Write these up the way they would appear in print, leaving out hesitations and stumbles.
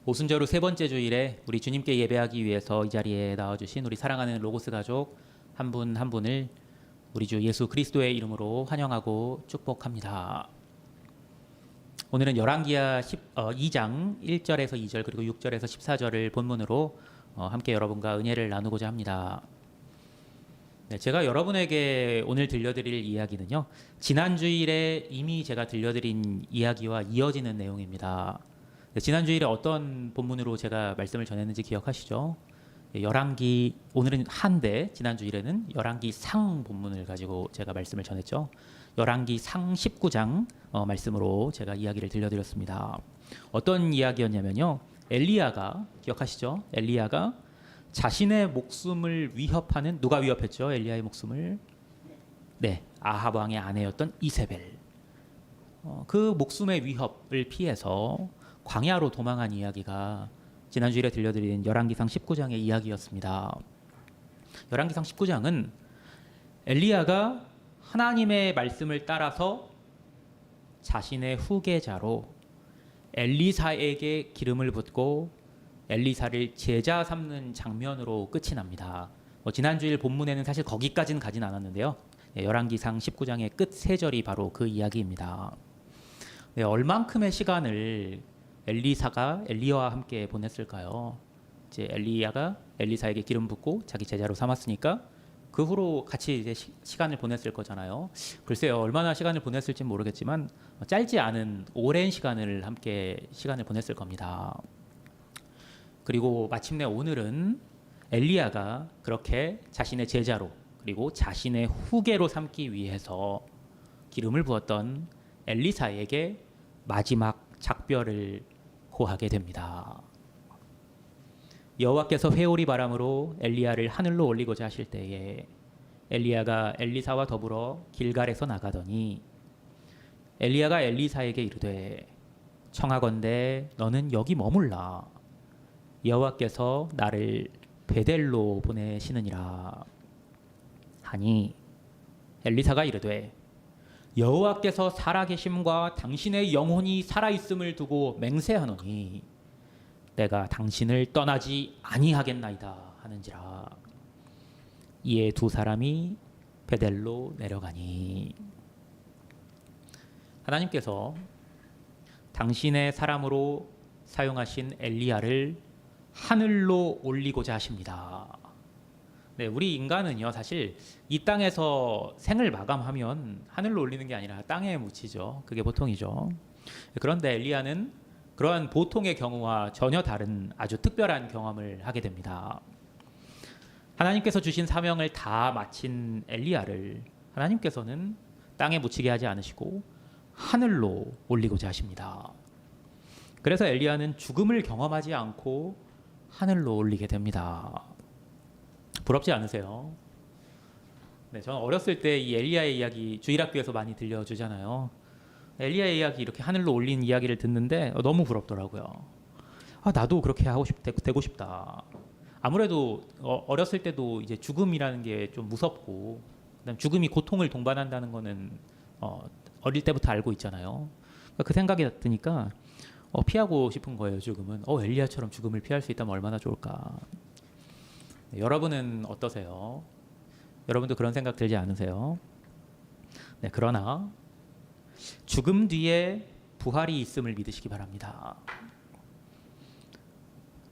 오순절 후 세 번째 주일에 우리 주님께 예배하기 위해서 이 자리에 나와주신 우리 사랑하는 로고스 가족 한 분 한 분을 우리 주 예수 그리스도의 이름으로 환영하고 축복합니다. 오늘은 열왕기하 2장 1절에서 2절 그리고 6절에서 14절을 본문으로 함께 여러분과 은혜를 나누고자 합니다. 네, 제가 여러분에게 오늘 들려드릴 이야기는요, 지난 주일에 이미 제가 들려드린 이야기와 이어지는 내용입니다. 네, 지난 주일에 어떤 본문으로 제가 말씀을 전했는지 기억하시죠? 열왕기, 오늘은 한데 지난 주일에는 열왕기 상 본문을 가지고 제가 말씀을 전했죠. 열왕기 상 19장 말씀으로 제가 이야기를 들려드렸습니다. 어떤 이야기였냐면요, 엘리야가, 기억하시죠? 엘리야가 자신의 목숨을 위협하는, 누가 위협했죠? 엘리야의 목숨을? 네, 아합 왕의 아내였던 이세벨. 그 목숨의 위협을 피해서 광야로 도망한 이야기가 지난주일에 들려드린 열왕기상 19장의 이야기였습니다. 열왕기상 19장은 엘리야가 하나님의 말씀을 따라서 자신의 후계자로 엘리사에게 기름을 붓고 엘리사를 제자 삼는 장면으로 끝이 납니다. 지난주일 본문에는 사실 거기까지는 가진 않았는데요. 열왕기상 19장의 끝 세 절이 바로 그 이야기입니다. 네, 얼만큼의 시간을 엘리사가 엘리야와 함께 보냈을까요? 이제 엘리야가 엘리사에게 기름 붓고 자기 제자로 삼았으니까 그 후로 같이 이제 시간을 보냈을 거잖아요. 글쎄요, 얼마나 시간을 보냈을지 모르겠지만 짧지 않은 오랜 시간을 함께 시간을 보냈을 겁니다. 그리고 마침내 오늘은 엘리야가 그렇게 자신의 제자로 그리고 자신의 후계로 삼기 위해서 기름을 부었던 엘리사에게 마지막 작별을 고하게 됩니다. 여호와께서 회오리 바람으로 엘리야를 하늘로 올리고자 하실 때에 엘리야가 엘리사와 더불어 길갈에서 나가더니 엘리야가 엘리사에게 이르되 청하건대 너는 여기 머물라. 여호와께서 나를 베델로 보내시느니라 하니 엘리사가 이르되 여호와께서 살아계심과 당신의 영혼이 살아있음을 두고 맹세하노니 내가 당신을 떠나지 아니하겠나이다 하는지라. 이에 두 사람이 베델로 내려가니 하나님께서 당신의 사람으로 사용하신 엘리야를 하늘로 올리고자 하십니다. 네, 우리 인간은요, 사실 이 땅에서 생을 마감하면 하늘로 올리는 게 아니라 땅에 묻히죠. 그게 보통이죠. 그런데 엘리야는 그러한 보통의 경우와 전혀 다른 아주 특별한 경험을 하게 됩니다. 하나님께서 주신 사명을 다 마친 엘리야를 하나님께서는 땅에 묻히게 하지 않으시고 하늘로 올리고자 하십니다. 그래서 엘리야는 죽음을 경험하지 않고 하늘로 올리게 됩니다. 부럽지 않으세요? 네, 저는 어렸을 때 이 엘리야의 이야기 주일학교에서 많이 들려주잖아요. 엘리야의 이야기 이렇게 하늘로 올린 이야기를 듣는데 너무 부럽더라고요. 나도 그렇게 되고 싶다. 아무래도 어렸을 때도 이제 죽음이라는 게 좀 무섭고, 그다음 죽음이 고통을 동반한다는 거는 어릴 때부터 알고 있잖아요. 그러니까 그 생각이 드니까 피하고 싶은 거예요. 죽음은. 엘리야처럼 죽음을 피할 수 있다면 얼마나 좋을까. 네, 여러분은 어떠세요? 여러분도 그런 생각 들지 않으세요? 네, 그러나 죽음 뒤에 부활이 있음을 믿으시기 바랍니다.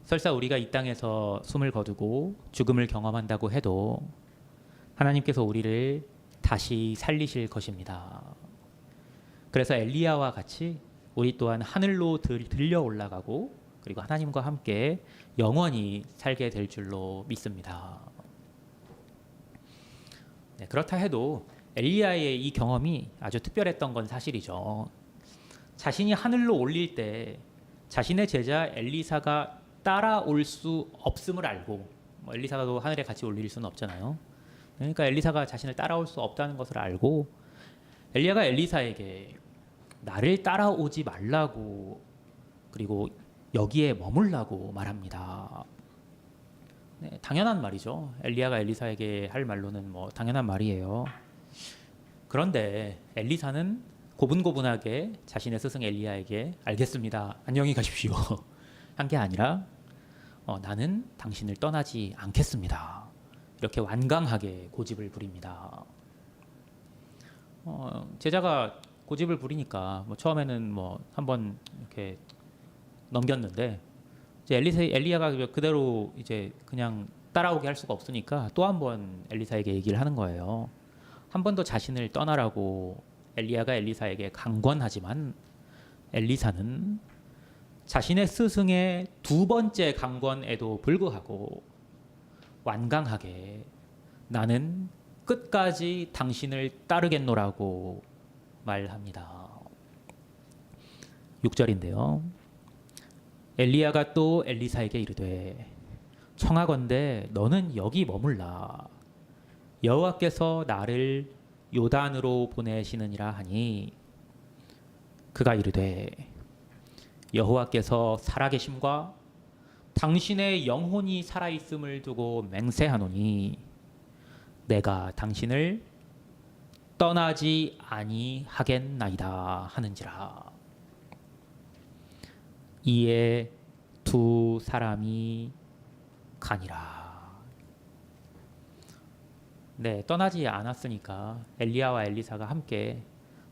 설사 우리가 이 땅에서 숨을 거두고 죽음을 경험한다고 해도 하나님께서 우리를 다시 살리실 것입니다. 그래서 엘리야와 같이 우리 또한 하늘로 들려 올라가고 그리고 하나님과 함께 영원히 살게 될 줄로 믿습니다. 네, 그렇다 해도 엘리야의 이 경험이 아주 특별했던 건 사실이죠. 자신이 하늘로 올릴 때 자신의 제자 엘리사가 따라올 수 없음을 알고, 엘리사도 하늘에 같이 올릴 수는 없잖아요. 그러니까 엘리사가 자신을 따라올 수 없다는 것을 알고 엘리야가 엘리사에게 나를 따라오지 말라고 그리고 여기에 머물라고 말합니다. 네, 당연한 말이죠. 엘리야가 엘리사에게 할 말로는 당연한 말이에요. 그런데 엘리사는 고분고분하게 자신의 스승 엘리야에게 알겠습니다. 안녕히 가십시오. 한 게 아니라 나는 당신을 떠나지 않겠습니다. 이렇게 완강하게 고집을 부립니다. 제자가 고집을 부리니까 처음에는 한번 이렇게 넘겼는데 이제 엘리야가 그대로 이제 그냥 따라오게 할 수가 없으니까 또 한 번 엘리사에게 얘기를 하는 거예요. 한 번 더 자신을 떠나라고 엘리야가 엘리사에게 강권하지만 엘리사는 자신의 스승의 두 번째 강권에도 불구하고 완강하게 나는 끝까지 당신을 따르겠노라고 말합니다. 6절인데요. 엘리야가 또 엘리사에게 이르되 청하건대 너는 여기 머물라. 여호와께서 나를 요단으로 보내시느니라 하니 그가 이르되 여호와께서 살아계심과 당신의 영혼이 살아있음을 두고 맹세하노니 내가 당신을 떠나지 아니하겠나이다 하는지라. 이에 두 사람이 가니라. 네, 떠나지 않았으니까 엘리야와 엘리사가 함께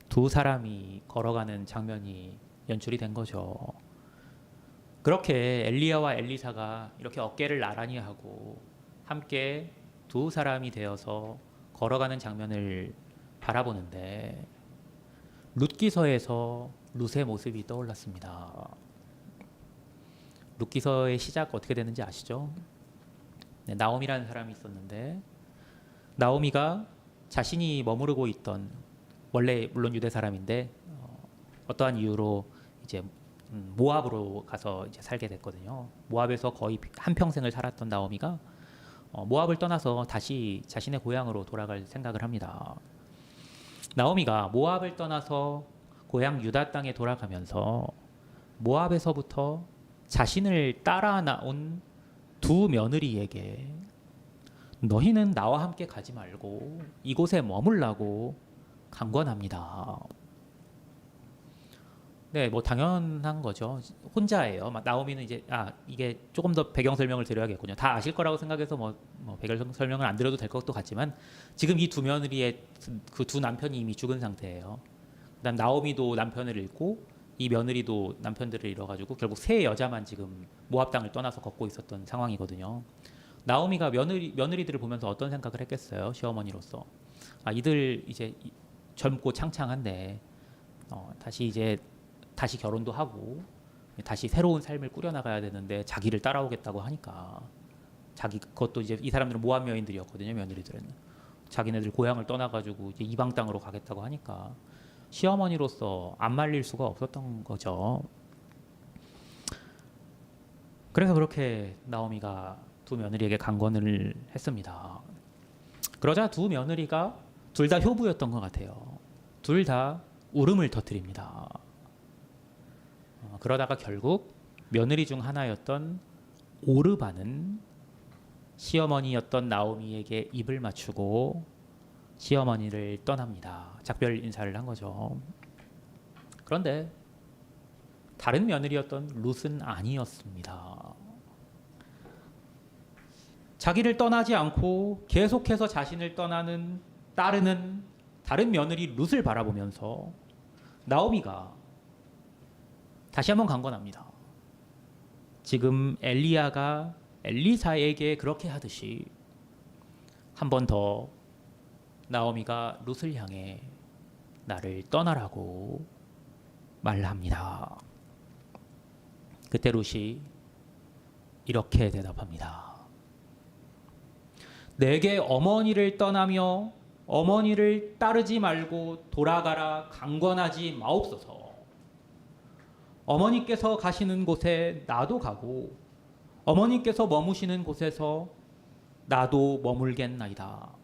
두 사람이 걸어가는 장면이 연출이 된 거죠. 그렇게 엘리야와 엘리사가 이렇게 어깨를 나란히 하고 함께 두 사람이 되어서 걸어가는 장면을 바라보는데 룻기서에서 룻의 모습이 떠올랐습니다. 룻기서의 시작 어떻게 되는지 아시죠? 네, 나오미라는 사람이 있었는데 나오미가 자신이 머무르고 있던 원래 물론 유대 사람인데 어떠한 이유로 이제 모압으로 가서 이제 살게 됐거든요. 모압에서 거의 한 평생을 살았던 나오미가 모압을 떠나서 다시 자신의 고향으로 돌아갈 생각을 합니다. 나오미가 모압을 떠나서 고향 유다 땅에 돌아가면서 모압에서부터 자신을 따라 나온 두 며느리에게 너희는 나와 함께 가지 말고 이곳에 머물라고 강권합니다. 네, 당연한 거죠. 혼자예요. 나오미는 이제 이게 조금 더 배경 설명을 드려야겠군요. 다 아실 거라고 생각해서 배경 설명을 안 드려도 될 것도 같지만 지금 이 두 며느리의 그 두 남편이 이미 죽은 상태예요. 그다음 나오미도 남편을 잃고 이 며느리도 남편들을 잃어가지고 결국 세 여자만 지금 모압 땅을 떠나서 걷고 있었던 상황이거든요. 나오미가 며느리들을 보면서 어떤 생각을 했겠어요? 시어머니로서 이들 이제 젊고 창창한데 다시 결혼도 하고 다시 새로운 삶을 꾸려나가야 되는데 자기를 따라오겠다고 하니까 그것도 이제 이 사람들은 모압 여인들이었거든요. 며느리들은 자기네들 고향을 떠나가지고 이제 이방 땅으로 가겠다고 하니까 시어머니로서 안 말릴 수가 없었던 거죠. 그래서 그렇게 나오미가 두 며느리에게 강권을 했습니다. 그러자 두 며느리가 둘 다 효부였던 것 같아요. 둘 다 울음을 터뜨립니다. 그러다가 결국 며느리 중 하나였던 오르바는 시어머니였던 나오미에게 입을 맞추고 시어머니를 떠납니다. 작별 인사를 한 거죠. 그런데 다른 며느리였던 룻은 아니었습니다. 자기를 떠나지 않고 계속해서 자신을 따르는 다른 며느리 룻을 바라보면서 나오미가 다시 한번 강권합니다. 지금 엘리야가 엘리사에게 그렇게 하듯이 한 번 더 나오미가 룻을 향해 나를 떠나라고 말합니다. 그때 룻이 이렇게 대답합니다. 내게 어머니를 떠나며 어머니를 따르지 말고 돌아가라 강권하지 마옵소서. 어머니께서 가시는 곳에 나도 가고 어머니께서 머무시는 곳에서 나도 머물겠나이다.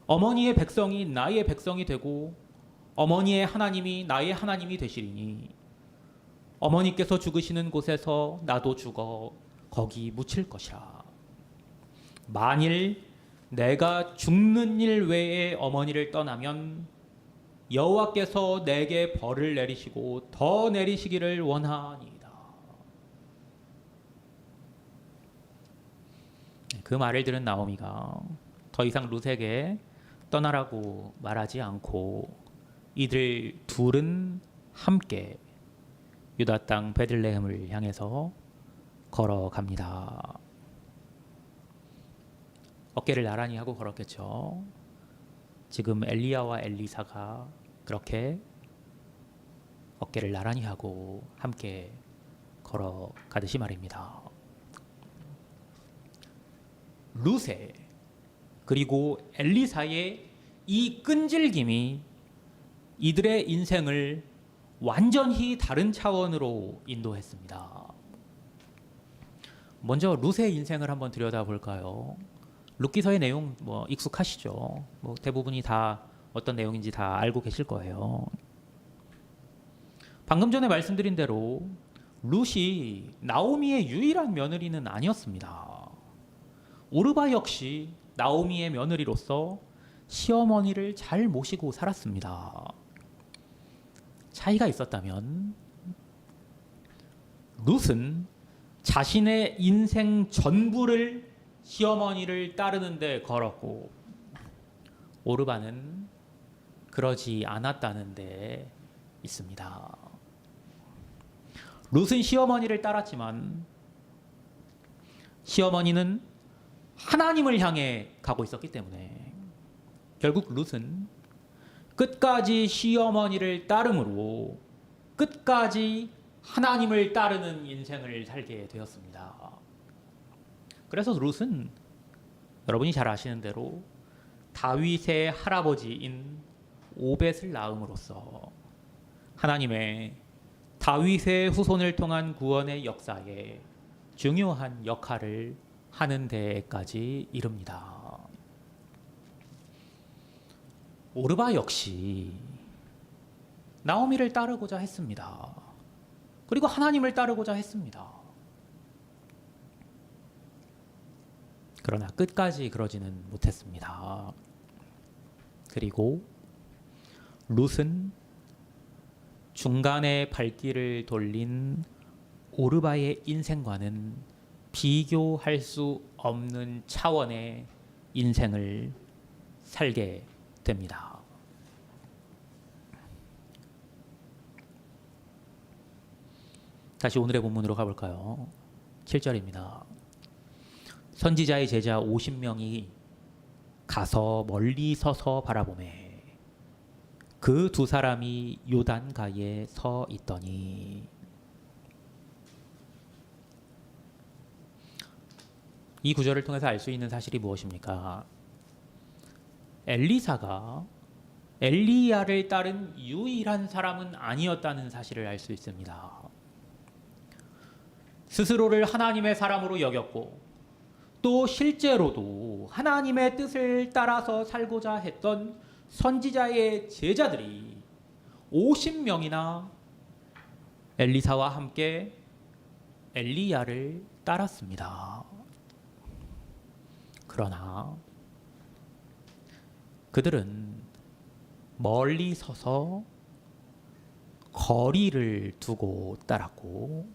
어머니의 백성이 나의 백성이 되고 어머니의 하나님이 나의 하나님이 되시리니 어머니께서 죽으시는 곳에서 나도 죽어 거기 묻힐 것이라. 만일 내가 죽는 일 외에 어머니를 떠나면 여호와께서 내게 벌을 내리시고 더 내리시기를 원하니이다. 그 말을 들은 나오미가 더 이상 룻에게 떠나라고 말하지 않고 이들 둘은 함께 유다 땅 베들레헴을 향해서 걸어갑니다. 어깨를 나란히 하고 걸었겠죠. 지금 엘리야와 엘리사가 그렇게 어깨를 나란히 하고 함께 걸어가듯이 말입니다. 룻의 그리고 엘리사의 이 끈질김이 이들의 인생을 완전히 다른 차원으로 인도했습니다. 먼저 룻의 인생을 한번 들여다볼까요? 룻기서의 내용 익숙하시죠? 대부분이 다 어떤 내용인지 다 알고 계실 거예요. 방금 전에 말씀드린 대로 룻이 나오미의 유일한 며느리는 아니었습니다. 오르바 역시 나오미의 며느리로서 시어머니를 잘 모시고 살았습니다. 차이가 있었다면 룻은 자신의 인생 전부를 시어머니를 따르는 데 걸었고 오르바는 그러지 않았다는 데 있습니다. 룻은 시어머니를 따랐지만 시어머니는 하나님을 향해 가고 있었기 때문에 결국 룻은 끝까지 시어머니를 따름으로 끝까지 하나님을 따르는 인생을 살게 되었습니다. 그래서 룻은 여러분이 잘 아시는 대로 다윗의 할아버지인 오벳을 낳음으로써 하나님의 다윗의 후손을 통한 구원의 역사에 중요한 역할을 하는 데까지 이릅니다. 오르바 역시 나오미를 따르고자 했습니다. 그리고 하나님을 따르고자 했습니다. 그러나 끝까지 그러지는 못했습니다. 그리고 룻은 중간에 발길을 돌린 오르바의 인생과는 비교할 수 없는 차원의 인생을 살게 됩니다. 다시 오늘의 본문으로 가볼까요? 7절입니다. 선지자의 제자 50명이 가서 멀리 서서 바라보매 그 두 사람이 요단가에 서 있더니 이 구절을 통해서 알 수 있는 사실이 무엇입니까? 엘리사가 엘리야를 따른 유일한 사람은 아니었다는 사실을 알 수 있습니다. 스스로를 하나님의 사람으로 여겼고 또 실제로도 하나님의 뜻을 따라서 살고자 했던 선지자의 제자들이 50명이나 엘리사와 함께 엘리야를 따랐습니다. 그러나 그들은 멀리 서서 거리를 두고 따랐고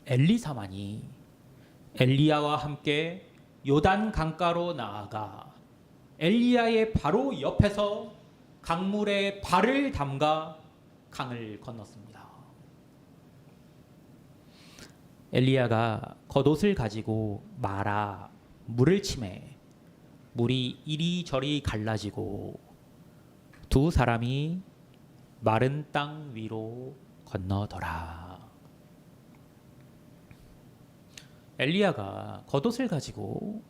엘리사만이 엘리야와 함께 요단 강가로 나아가 엘리야의 바로 옆에서 강물에 발을 담가 강을 건넜습니다. 엘리야가 겉옷을 가지고 말아 물을 치매 물이 이리저리 갈라지고 두 사람이 마른 땅 위로 건너더라. 엘리야가 겉옷을 가지고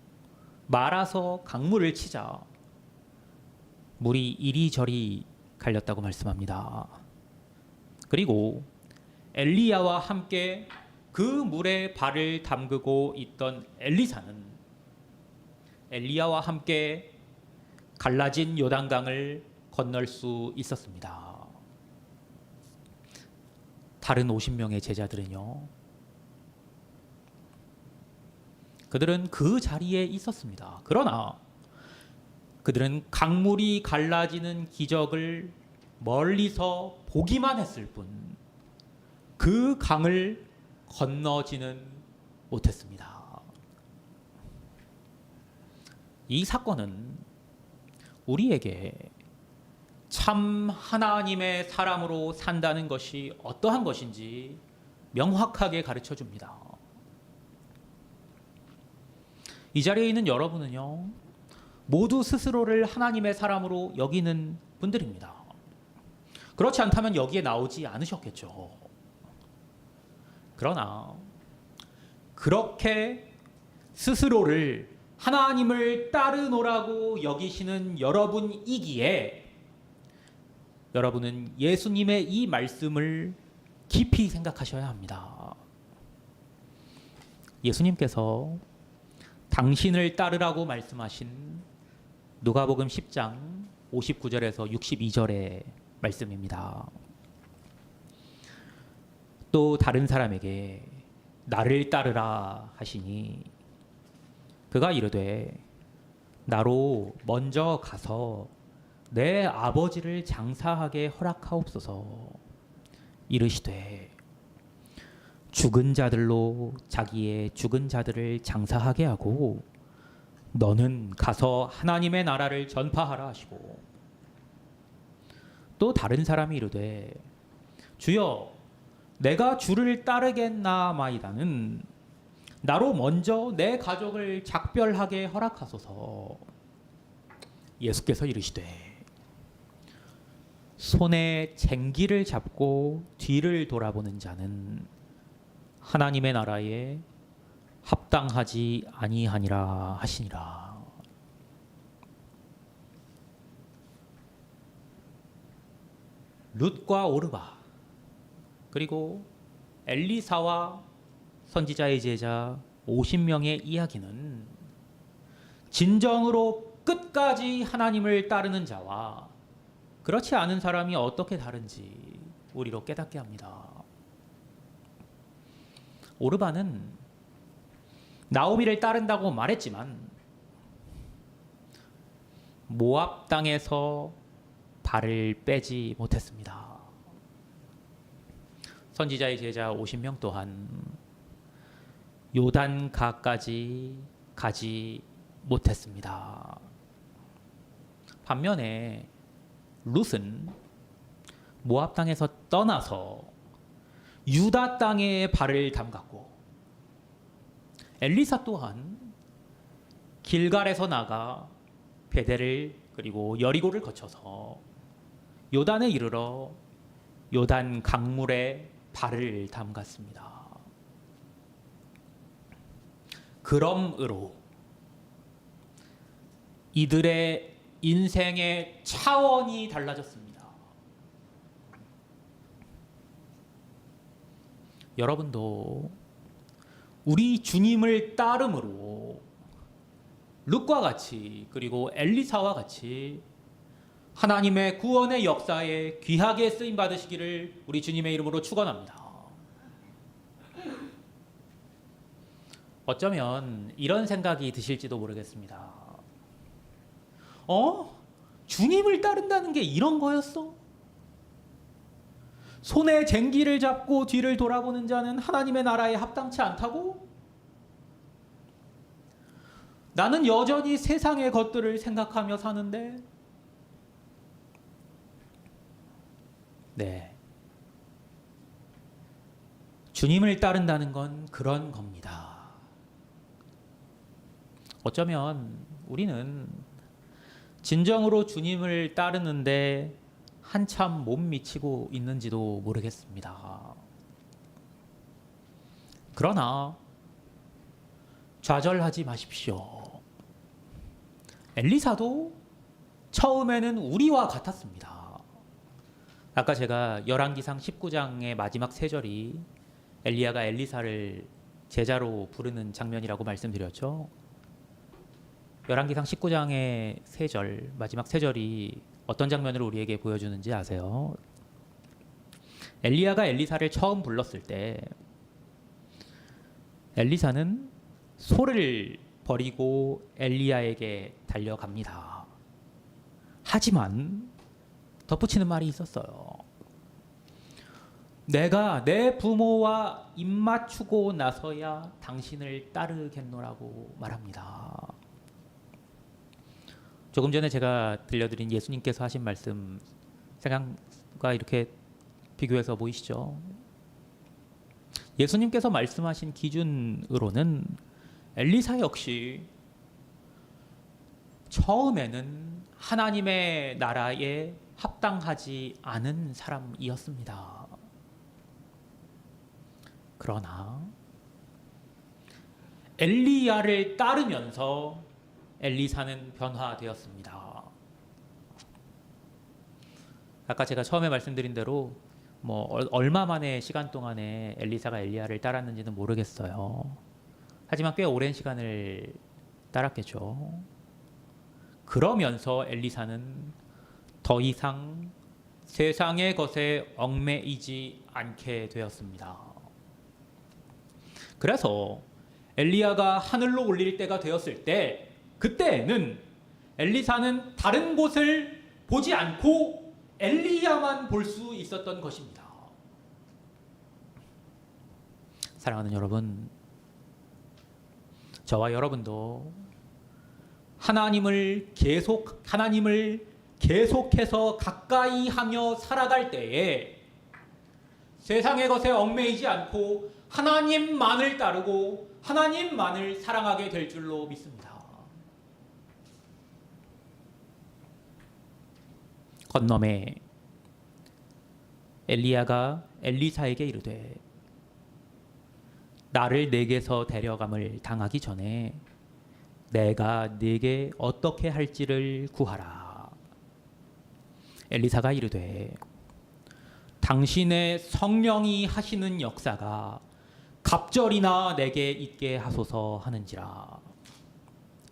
말아서 강물을 치자 물이 이리저리 갈렸다고 말씀합니다. 그리고 엘리야와 함께 그 물에 발을 담그고 있던 엘리사는 엘리야와 함께 갈라진 요단강을 건널 수 있었습니다. 다른 50명의 제자들은요, 그들은 그 자리에 있었습니다. 그러나 그들은 강물이 갈라지는 기적을 멀리서 보기만 했을 뿐 그 강을 건너지는 못했습니다. 이 사건은 우리에게 참 하나님의 사람으로 산다는 것이 어떠한 것인지 명확하게 가르쳐 줍니다. 이 자리에 있는 여러분은요, 모두 스스로를 하나님의 사람으로 여기는 분들입니다. 그렇지 않다면 여기에 나오지 않으셨겠죠. 그러나 그렇게 스스로를 하나님을 따르노라고 여기시는 여러분이기에 여러분은 예수님의 이 말씀을 깊이 생각하셔야 합니다. 예수님께서 당신을 따르라고 말씀하신 누가복음 10장 59절에서 62절의 말씀입니다. 또 다른 사람에게 나를 따르라 하시니 그가 이르되 나로 먼저 가서 내 아버지를 장사하게 허락하옵소서. 이르시되 죽은 자들로 자기의 죽은 자들을 장사하게 하고 너는 가서 하나님의 나라를 전파하라 하시고 또 다른 사람이 이르되 주여 내가 주를 따르겠나마이다는 나로 먼저 내 가족을 작별하게 허락하소서. 예수께서 이르시되 손에 쟁기를 잡고 뒤를 돌아보는 자는 하나님의 나라에 합당하지 아니하니라 하시니라. 룻과 오르바 그리고 엘리사와 선지자의 제자 50명의 이야기는 진정으로 끝까지 하나님을 따르는 자와 그렇지 않은 사람이 어떻게 다른지 우리로 깨닫게 합니다. 오르바는 나오미를 따른다고 말했지만 모압 땅에서 발을 빼지 못했습니다. 선지자의 제자 50명 또한 요단가까지 가지 못했습니다. 반면에 룻은 모압 땅에서 떠나서 유다 땅에 발을 담갔고 엘리사 또한 길갈에서 나가 베델을 그리고 여리고를 거쳐서 요단에 이르러 요단 강물에 발을 담갔습니다. 그러므로 이들의 인생의 차원이 달라졌습니다. 여러분도 우리 주님을 따름으로 룻과 같이 그리고 엘리사와 같이 하나님의 구원의 역사에 귀하게 쓰임 받으시기를 우리 주님의 이름으로 축원합니다. 어쩌면 이런 생각이 드실지도 모르겠습니다. 주님을 따른다는 게 이런 거였어? 손에 쟁기를 잡고 뒤를 돌아보는 자는 하나님의 나라에 합당치 않다고? 나는 여전히 세상의 것들을 생각하며 사는데 네. 주님을 따른다는 건 그런 겁니다. 어쩌면 우리는 진정으로 주님을 따르는데 한참 못 미치고 있는지도 모르겠습니다. 그러나 좌절하지 마십시오. 엘리사도 처음에는 우리와 같았습니다. 아까 제가 열왕기상 19장의 마지막 세 절이 엘리야가 엘리사를 제자로 부르는 장면이라고 말씀드렸죠. 열왕기상 19장의 세 절, 마지막 세 절이 어떤 장면을 우리에게 보여주는지 아세요? 엘리야가 엘리사를 처음 불렀을 때 엘리사는 소를 버리고 엘리야에게 달려갑니다. 하지만 덧붙이는 말이 있었어요. 내가 내 부모와 입맞추고 나서야 당신을 따르겠노라고 말합니다. 조금 전에 제가 들려드린 예수님께서 하신 말씀 생각과 이렇게 비교해서 보이시죠? 예수님께서 말씀하신 기준으로는 엘리사 역시 처음에는 하나님의 나라에 합당하지 않은 사람이었습니다. 그러나 엘리야를 따르면서 엘리사는 변화되었습니다. 아까 제가 처음에 말씀드린 대로 얼마 만의 시간 동안에 엘리사가 엘리야를 따랐는지는 모르겠어요. 하지만 꽤 오랜 시간을 따랐겠죠. 그러면서 엘리사는 더 이상 세상의 것에 얽매이지 않게 되었습니다. 그래서 엘리야가 하늘로 올릴 때가 되었을 때, 그때는 엘리사는 다른 곳을 보지 않고 엘리야만 볼 수 있었던 것입니다. 사랑하는 여러분, 저와 여러분도 하나님을 계속해서 가까이 하며 살아갈 때에 세상의 것에 얽매이지 않고 하나님만을 따르고 하나님만을 사랑하게 될 줄로 믿습니다. 건너매 엘리야가 엘리사에게 이르되 나를 내게서 데려감을 당하기 전에 내가 네게 어떻게 할지를 구하라. 엘리사가 이르되 당신의 성령이 하시는 역사가 갑절이나 내게 있게 하소서 하는지라.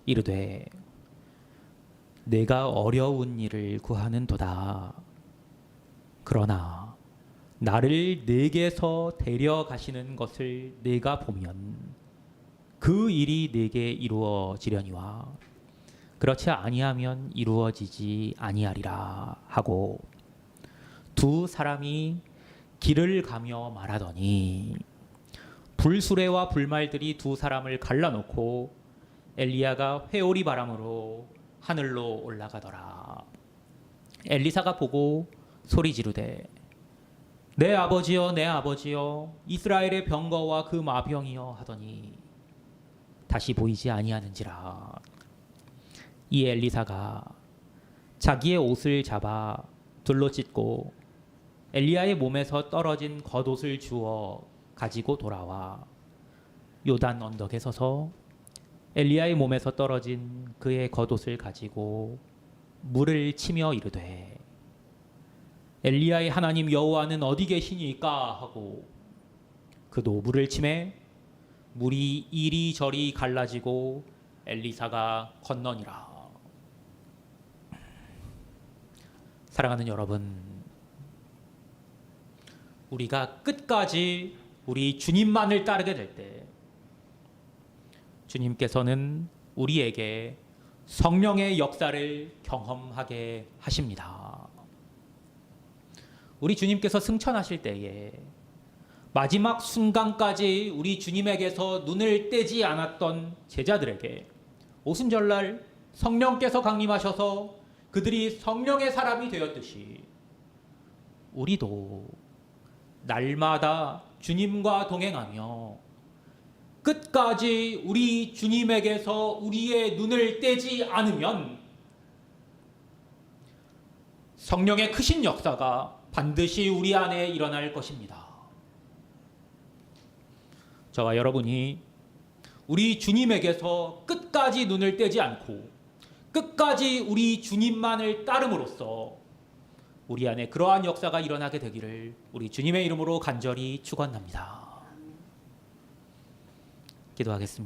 이르되 내가 어려운 일을 구하는도다. 그러나 나를 내게서 데려가시는 것을 내가 보면 그 일이 내게 이루어지려니와 그렇지 아니하면 이루어지지 아니하리라 하고 두 사람이 길을 가며 말하더니 불수레와 불말들이 두 사람을 갈라놓고 엘리야가 회오리 바람으로 하늘로 올라가더라. 엘리사가 보고 소리 지르되 내 아버지여 내 아버지여 이스라엘의 병거와 그 마병이여 하더니 다시 보이지 아니하는지라. 이 엘리사가 자기의 옷을 잡아 둘로 찢고 엘리야의 몸에서 떨어진 겉옷을 주워 가지고 돌아와 요단 언덕에 서서 엘리야의 몸에서 떨어진 그의 겉옷을 가지고 물을 치며 이르되 엘리야의 하나님 여호와는 어디 계시니까 하고 그도 물을 치매 물이 이리저리 갈라지고 엘리사가 건너니라. 사랑하는 여러분, 우리가 끝까지 우리 주님만을 따르게 될 때 주님께서는 우리에게 성령의 역사를 경험하게 하십니다. 우리 주님께서 승천하실 때에 마지막 순간까지 우리 주님에게서 눈을 떼지 않았던 제자들에게 오순절날 성령께서 강림하셔서 그들이 성령의 사람이 되었듯이 우리도 날마다 주님과 동행하며 끝까지 우리 주님에게서 우리의 눈을 떼지 않으면 성령의 크신 역사가 반드시 우리 안에 일어날 것입니다. 저와 여러분이 우리 주님에게서 끝까지 눈을 떼지 않고 끝까지 우리 주님만을 따름으로써 우리 안에 그러한 역사가 일어나게 되기를 우리 주님의 이름으로 간절히 축원합니다. 기도하겠습니다.